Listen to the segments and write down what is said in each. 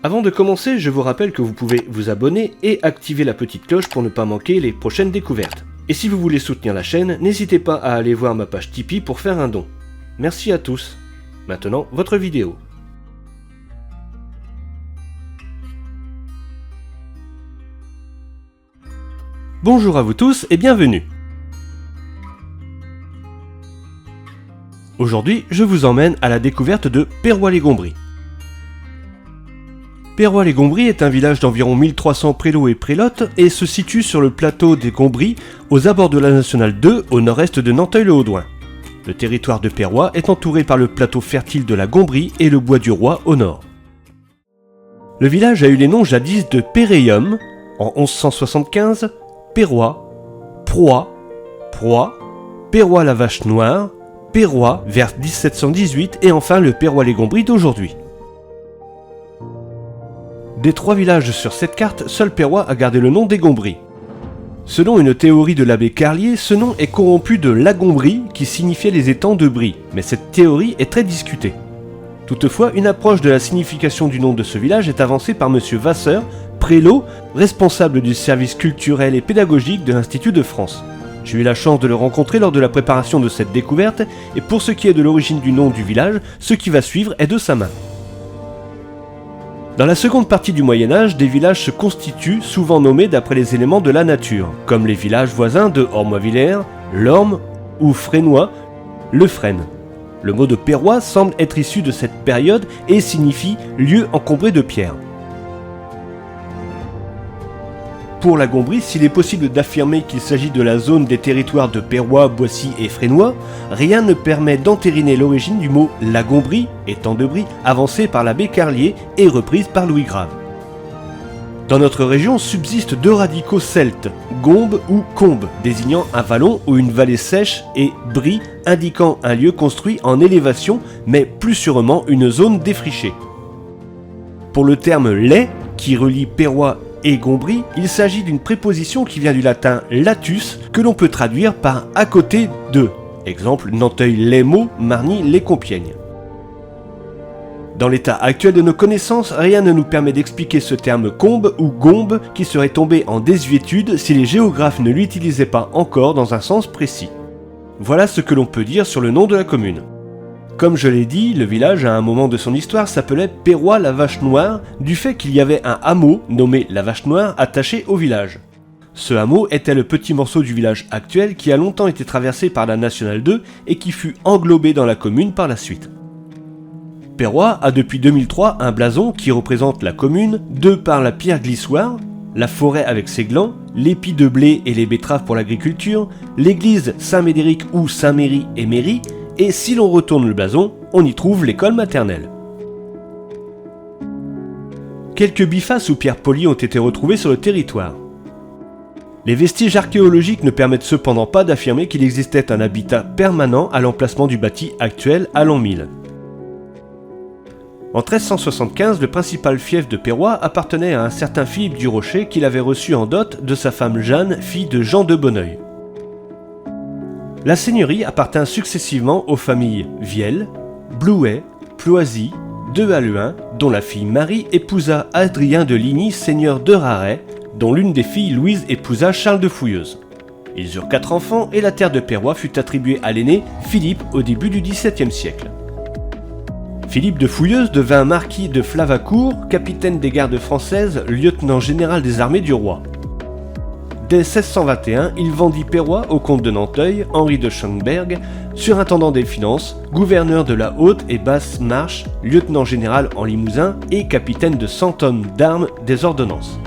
Avant de commencer, je vous rappelle que vous pouvez vous abonner et activer la petite cloche pour ne pas manquer les prochaines découvertes. Et si vous voulez soutenir la chaîne, n'hésitez pas à aller voir ma page Tipeee pour faire un don. Merci à tous. Maintenant, votre vidéo. Bonjour à vous tous et bienvenue. Aujourd'hui, je vous emmène à la découverte de Perrois-les-Gombries. Perrois-les-Gombries est un village d'environ 1300 prélots et prélotes et se situe sur le plateau des Gombries, aux abords de la Nationale 2, au nord-est de Nanteuil-le-Haudouin. Le territoire de Perrois est entouré par le plateau fertile de la Gombrie et le bois du Roi au nord. Le village a eu les noms jadis de Péréum, en 1175, Perrois, Proie, Proie, Perrois-la-Vache-Noire, Perrois vers 1718 et enfin le Perrois-les-Gombries d'aujourd'hui. Des 3 villages sur cette carte, seul Perrois a gardé le nom des Gombries. Selon une théorie de l'abbé Carlier, ce nom est corrompu de la Gombrie qui signifiait les étangs de Brie, mais cette théorie est très discutée. Toutefois, une approche de la signification du nom de ce village est avancée par M. Vasseur, prélot, responsable du service culturel et pédagogique de l'Institut de France. J'ai eu la chance de le rencontrer lors de la préparation de cette découverte, et pour ce qui est de l'origine du nom du village, ce qui va suivre est de sa main. Dans la seconde partie du Moyen-Âge, des villages se constituent, souvent nommés d'après les éléments de la nature, comme les villages voisins de Ormois-Villers, Lorme ou Frénois, Le Frêne. Le mot de Perrois semble être issu de cette période et signifie « lieu encombré de pierres ». Pour la Gombrie, s'il est possible d'affirmer qu'il s'agit de la zone des territoires de Perrois, Boissy et Frénois, rien ne permet d'entériner l'origine du mot « la Gombrie », étang de Brie, avancé par l'abbé Carlier et reprise par Louis Grave. Dans notre région subsistent 2 radicaux celtes, gombe ou combe, désignant un vallon ou une vallée sèche, et brie, indiquant un lieu construit en élévation, mais plus sûrement une zone défrichée. Pour le terme « lait », qui relie Perrois et Gombrie, il s'agit d'une préposition qui vient du latin latus, que l'on peut traduire par « à côté de ». Exemple, Nanteuil-les-Meaux, Marny-les-Compiègnes. Dans l'état actuel de nos connaissances, rien ne nous permet d'expliquer ce terme combe ou gombe qui serait tombé en désuétude si les géographes ne l'utilisaient pas encore dans un sens précis. Voilà ce que l'on peut dire sur le nom de la commune. Comme je l'ai dit, le village à un moment de son histoire s'appelait Perrois-la-Vache-Noire du fait qu'il y avait un hameau nommé la Vache-Noire attaché au village. Ce hameau était le petit morceau du village actuel qui a longtemps été traversé par la Nationale 2 et qui fut englobé dans la commune par la suite. Perrois a depuis 2003 un blason qui représente la commune de par la pierre glissoire, la forêt avec ses glands, l'épi de blé et les betteraves pour l'agriculture, l'église Saint-Médéric ou Saint-Méry et Méry, et si l'on retourne le blason, on y trouve l'école maternelle. Quelques bifaces ou pierres polies ont été retrouvées sur le territoire. Les vestiges archéologiques ne permettent cependant pas d'affirmer qu'il existait un habitat permanent à l'emplacement du bâti actuel à l'an 1000. En 1375, le principal fief de Perrois appartenait à un certain Philippe du Rocher qu'il avait reçu en dot de sa femme Jeanne, fille de Jean de Bonneuil. La seigneurie appartint successivement aux familles Vielle, Blouet, Ploisy, de Halluin, dont la fille Marie épousa Adrien de Ligny, seigneur de Raret, dont l'une des filles Louise épousa Charles de Fouilleuse. Ils eurent 4 enfants et la terre de Perrois fut attribuée à l'aîné Philippe au début du XVIIe siècle. Philippe de Fouilleuse devint marquis de Flavacourt, capitaine des gardes françaises, lieutenant général des armées du roi. Dès 1621, il vendit Perrois au comte de Nanteuil, Henri de Schönberg, surintendant des finances, gouverneur de la Haute et Basse Marche, lieutenant général en Limousin et capitaine de 100 hommes d'armes des ordonnances.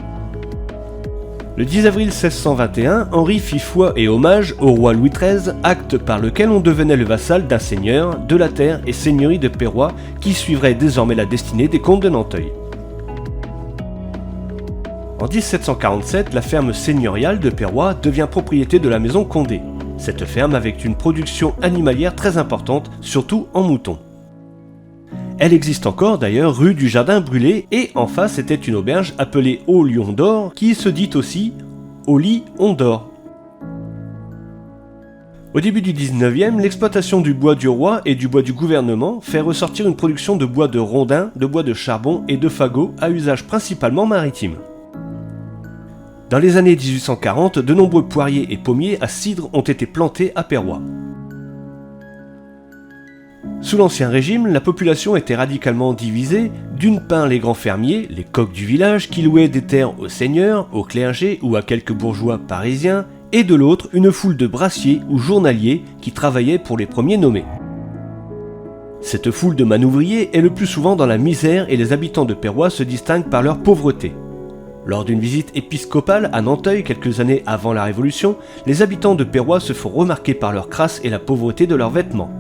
Le 10 avril 1621, Henri fit foi et hommage au roi Louis XIII, acte par lequel on devenait le vassal d'un seigneur, de la terre et seigneurie de Perrois, qui suivrait désormais la destinée des comtes de Nanteuil. En 1747, la ferme seigneuriale de Perrois devient propriété de la maison Condé. Cette ferme avait une production animalière très importante, surtout en moutons. Elle existe encore d'ailleurs rue du Jardin Brûlé et en face était une auberge appelée Au Lion d'Or qui se dit aussi Au Lit On dort. Au début du 19e, l'exploitation du bois du roi et du bois du gouvernement fait ressortir une production de bois de rondin, de bois de charbon et de fagots à usage principalement maritime. Dans les années 1840, de nombreux poiriers et pommiers à cidre ont été plantés à Perrois. Sous l'Ancien Régime, la population était radicalement divisée, d'une part les grands fermiers, les coqs du village, qui louaient des terres aux seigneurs, aux clergés ou à quelques bourgeois parisiens, et de l'autre une foule de brassiers ou journaliers qui travaillaient pour les premiers nommés. Cette foule de manouvriers est le plus souvent dans la misère et les habitants de Perrois se distinguent par leur pauvreté. Lors d'une visite épiscopale à Nanteuil quelques années avant la Révolution, les habitants de Perrois se font remarquer par leur crasse et la pauvreté de leurs vêtements.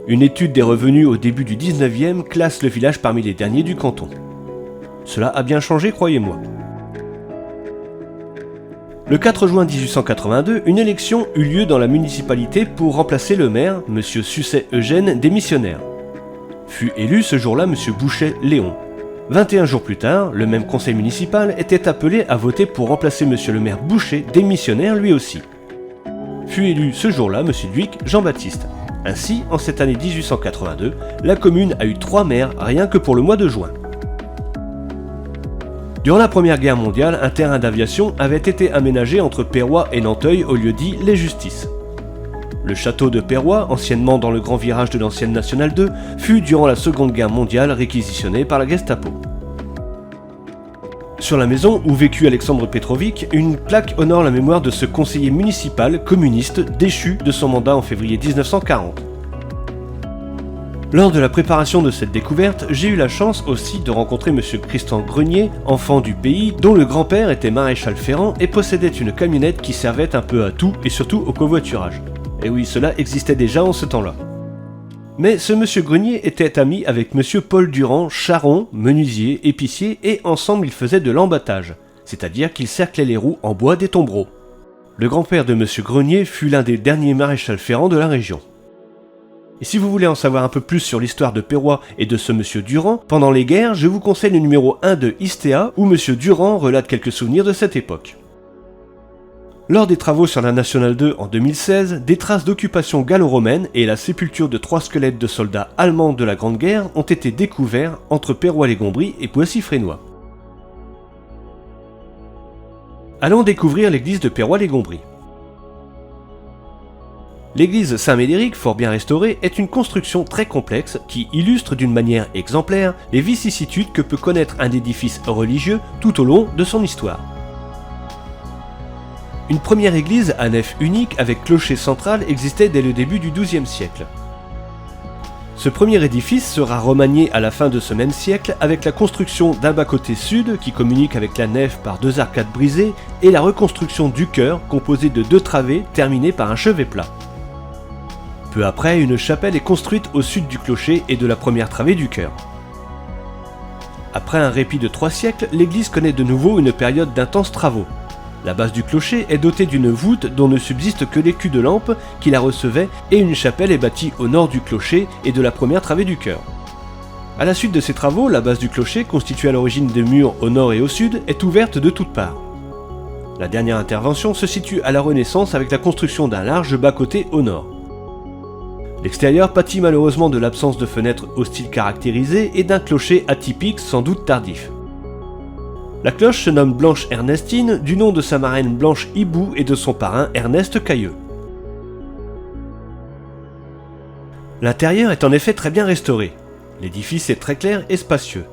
Une étude des revenus au début du 19e classe le village parmi les derniers du canton. Cela a bien changé, croyez-moi. Le 4 juin 1882, une élection eut lieu dans la municipalité pour remplacer le maire, M. Sucet Eugène, démissionnaire. Fut élu ce jour-là M. Bouchet Léon. 21 jours plus tard, le même conseil municipal était appelé à voter pour remplacer M. le maire Bouchet, démissionnaire lui aussi. Fut élu ce jour-là M. Dhuicq Jean-Baptiste. Ainsi, en cette année 1882, la commune a eu 3 maires rien que pour le mois de juin. Durant la Première Guerre mondiale, un terrain d'aviation avait été aménagé entre Perrois et Nanteuil au lieu dit Les Justices. Le château de Perrois, anciennement dans le grand virage de l'ancienne Nationale 2, fut durant la Seconde Guerre mondiale réquisitionné par la Gestapo. Sur la maison où vécut Alexandre Petrovic, une plaque honore la mémoire de ce conseiller municipal communiste déchu de son mandat en février 1940. Lors de la préparation de cette découverte, j'ai eu la chance aussi de rencontrer M. Christian Grenier, enfant du pays, dont le grand-père était maréchal ferrant et possédait une camionnette qui servait un peu à tout et surtout au covoiturage. Et oui, cela existait déjà en ce temps-là. Mais ce monsieur Grenier était ami avec monsieur Paul Durand, charron, menuisier, épicier, et ensemble ils faisaient de l'embattage, c'est-à-dire qu'ils cerclaient les roues en bois des tombereaux. Le grand-père de monsieur Grenier fut l'un des derniers maréchals ferrants de la région. Et si vous voulez en savoir un peu plus sur l'histoire de Perrois et de ce monsieur Durand, pendant les guerres, je vous conseille le numéro 1 de Istea, où monsieur Durand relate quelques souvenirs de cette époque. Lors des travaux sur la Nationale 2 en 2016, des traces d'occupation gallo-romaine et la sépulture de 3 squelettes de soldats allemands de la Grande Guerre ont été découverts entre Perrois-les-Gombry et Boissy-Fresnois. Allons découvrir l'église de Perrois-les-Gombry. L'église Saint-Médéric, fort bien restaurée, est une construction très complexe qui illustre d'une manière exemplaire les vicissitudes que peut connaître un édifice religieux tout au long de son histoire. Une première église à nef unique avec clocher central existait dès le début du XIIe siècle. Ce premier édifice sera remanié à la fin de ce même siècle avec la construction d'un bas-côté sud qui communique avec la nef par 2 arcades brisées et la reconstruction du chœur composé de 2 travées terminées par un chevet plat. Peu après, une chapelle est construite au sud du clocher et de la première travée du chœur. Après un répit de 3 siècles, l'église connaît de nouveau une période d'intenses travaux. La base du clocher est dotée d'une voûte dont ne subsiste que l'écu de lampe qui la recevait et une chapelle est bâtie au nord du clocher et de la première travée du chœur. À la suite de ces travaux, la base du clocher, constituée à l'origine de murs au nord et au sud, est ouverte de toutes parts. La dernière intervention se situe à la Renaissance avec la construction d'un large bas-côté au nord. L'extérieur pâtit malheureusement de l'absence de fenêtres au style caractérisé et d'un clocher atypique sans doute tardif. La cloche se nomme Blanche Ernestine, du nom de sa marraine Blanche Hibou et de son parrain Ernest Cailleux. L'intérieur est en effet très bien restauré. L'édifice est très clair et spacieux.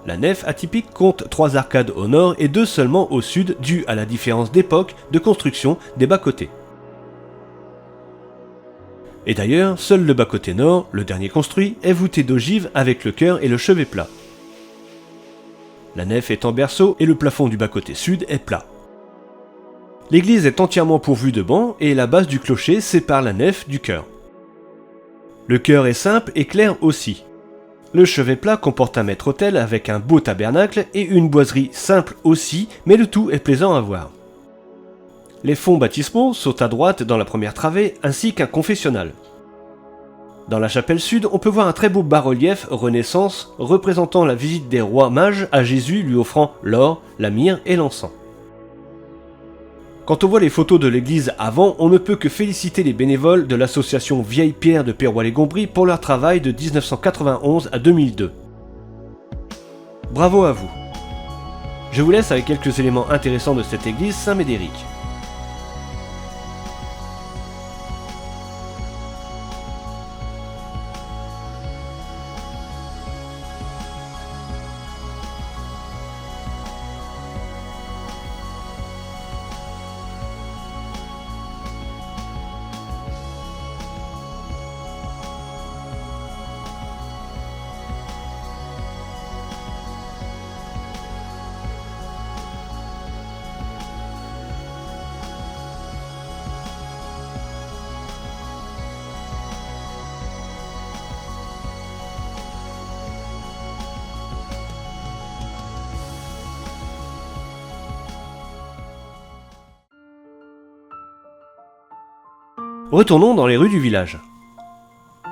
La nef atypique compte 3 arcades au nord et 2 seulement au sud, dû à la différence d'époque de construction des bas-côtés. Et d'ailleurs, seul le bas-côté nord, le dernier construit, est voûté d'ogives avec le chœur et le chevet plat. La nef est en berceau et le plafond du bas-côté sud est plat. L'église est entièrement pourvue de bancs et la base du clocher sépare la nef du chœur. Le chœur est simple et clair aussi. Le chevet plat comporte un maître-autel avec un beau tabernacle et une boiserie simple aussi, mais le tout est plaisant à voir. Les fonds baptismaux sont à droite dans la première travée ainsi qu'un confessionnal. Dans la chapelle sud, on peut voir un très beau bas-relief Renaissance représentant la visite des rois mages à Jésus lui offrant l'or, la myrrhe et l'encens. Quand on voit les photos de l'église avant, on ne peut que féliciter les bénévoles de l'association Vieille Pierre de Perrois-les-Gombry pour leur travail de 1991 à 2002. Bravo à vous. Je vous laisse avec quelques éléments intéressants de cette église Saint-Médéric. Retournons dans les rues du village.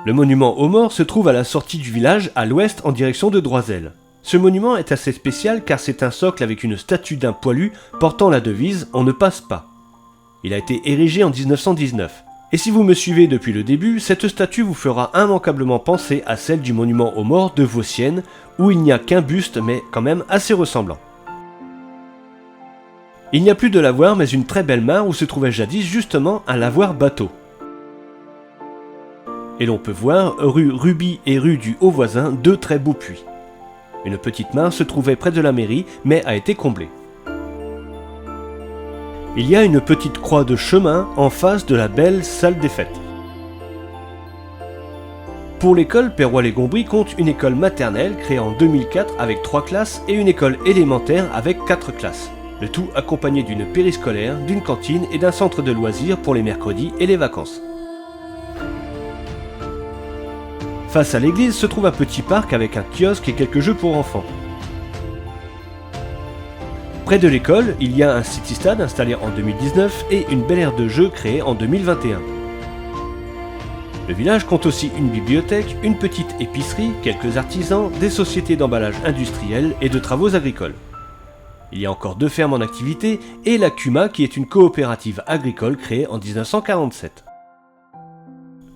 Le monument aux morts se trouve à la sortie du village à l'ouest en direction de Droisel. Ce monument est assez spécial car c'est un socle avec une statue d'un poilu portant la devise « On ne passe pas ». Il a été érigé en 1919. Et si vous me suivez depuis le début, cette statue vous fera immanquablement penser à celle du monument aux morts de Vauciennes où il n'y a qu'un buste mais quand même assez ressemblant. Il n'y a plus de lavoir mais une très belle mare où se trouvait jadis justement un lavoir bateau. Et l'on peut voir, rue Ruby et rue du Haut-Voisin, deux très beaux puits. Une petite mare se trouvait près de la mairie, mais a été comblée. Il y a une petite croix de chemin en face de la belle salle des fêtes. Pour l'école, Perrois-les-Gombry compte une école maternelle créée en 2004 avec 3 classes et une école élémentaire avec 4 classes. Le tout accompagné d'une périscolaire, d'une cantine et d'un centre de loisirs pour les mercredis et les vacances. Face à l'église se trouve un petit parc avec un kiosque et quelques jeux pour enfants. Près de l'école, il y a un city-stade installé en 2019 et une belle aire de jeux créée en 2021. Le village compte aussi une bibliothèque, une petite épicerie, quelques artisans, des sociétés d'emballage industriel et de travaux agricoles. Il y a encore 2 fermes en activité et la CUMA qui est une coopérative agricole créée en 1947.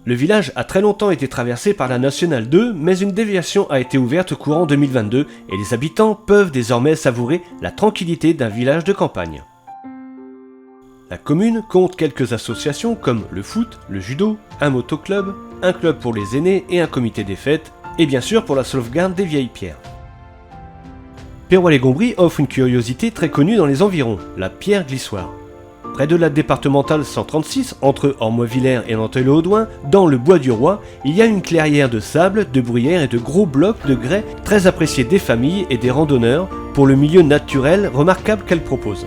Le village a très longtemps été traversé par la Nationale 2, mais une déviation a été ouverte courant 2022 et les habitants peuvent désormais savourer la tranquillité d'un village de campagne. La commune compte quelques associations comme le foot, le judo, un motoclub, un club pour les aînés et un comité des fêtes, et bien sûr pour la sauvegarde des vieilles pierres. Perrois-les-Gombry offre une curiosité très connue dans les environs, la pierre glissoire. Près de la départementale 136, entre Ormois-Villers et Nanteuil-le-Haudouin, dans le Bois du Roi, il y a une clairière de sable, de bruyère et de gros blocs de grès très appréciés des familles et des randonneurs pour le milieu naturel remarquable qu'elle propose.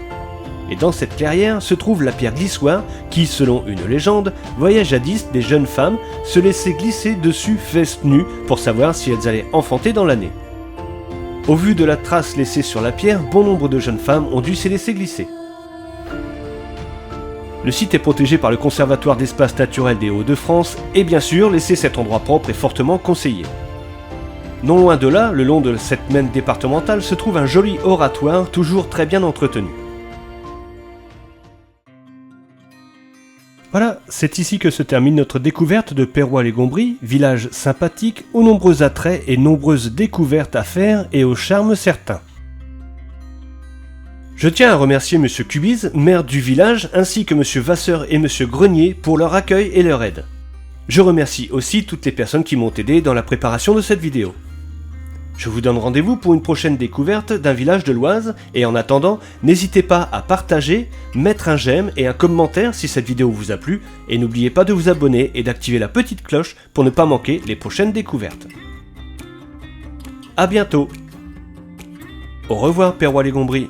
Et dans cette clairière se trouve la pierre glissoire qui, selon une légende, voyait jadis des jeunes femmes se laisser glisser dessus fesses nues pour savoir si elles allaient enfanter dans l'année. Au vu de la trace laissée sur la pierre, bon nombre de jeunes femmes ont dû s'y laisser glisser. Le site est protégé par le Conservatoire d'espaces naturels des Hauts-de-France et bien sûr, laisser cet endroit propre est fortement conseillé. Non loin de là, le long de cette même départementale, se trouve un joli oratoire toujours très bien entretenu. Voilà, c'est ici que se termine notre découverte de Perrois-les-Gombry, village sympathique, aux nombreux attraits et nombreuses découvertes à faire et au charme certain. Je tiens à remercier M. Cubiz, maire du village, ainsi que M. Vasseur et M. Grenier pour leur accueil et leur aide. Je remercie aussi toutes les personnes qui m'ont aidé dans la préparation de cette vidéo. Je vous donne rendez-vous pour une prochaine découverte d'un village de l'Oise, et en attendant, n'hésitez pas à partager, mettre un j'aime et un commentaire si cette vidéo vous a plu, et n'oubliez pas de vous abonner et d'activer la petite cloche pour ne pas manquer les prochaines découvertes. A bientôt. Au revoir Perrois-les-Gombry.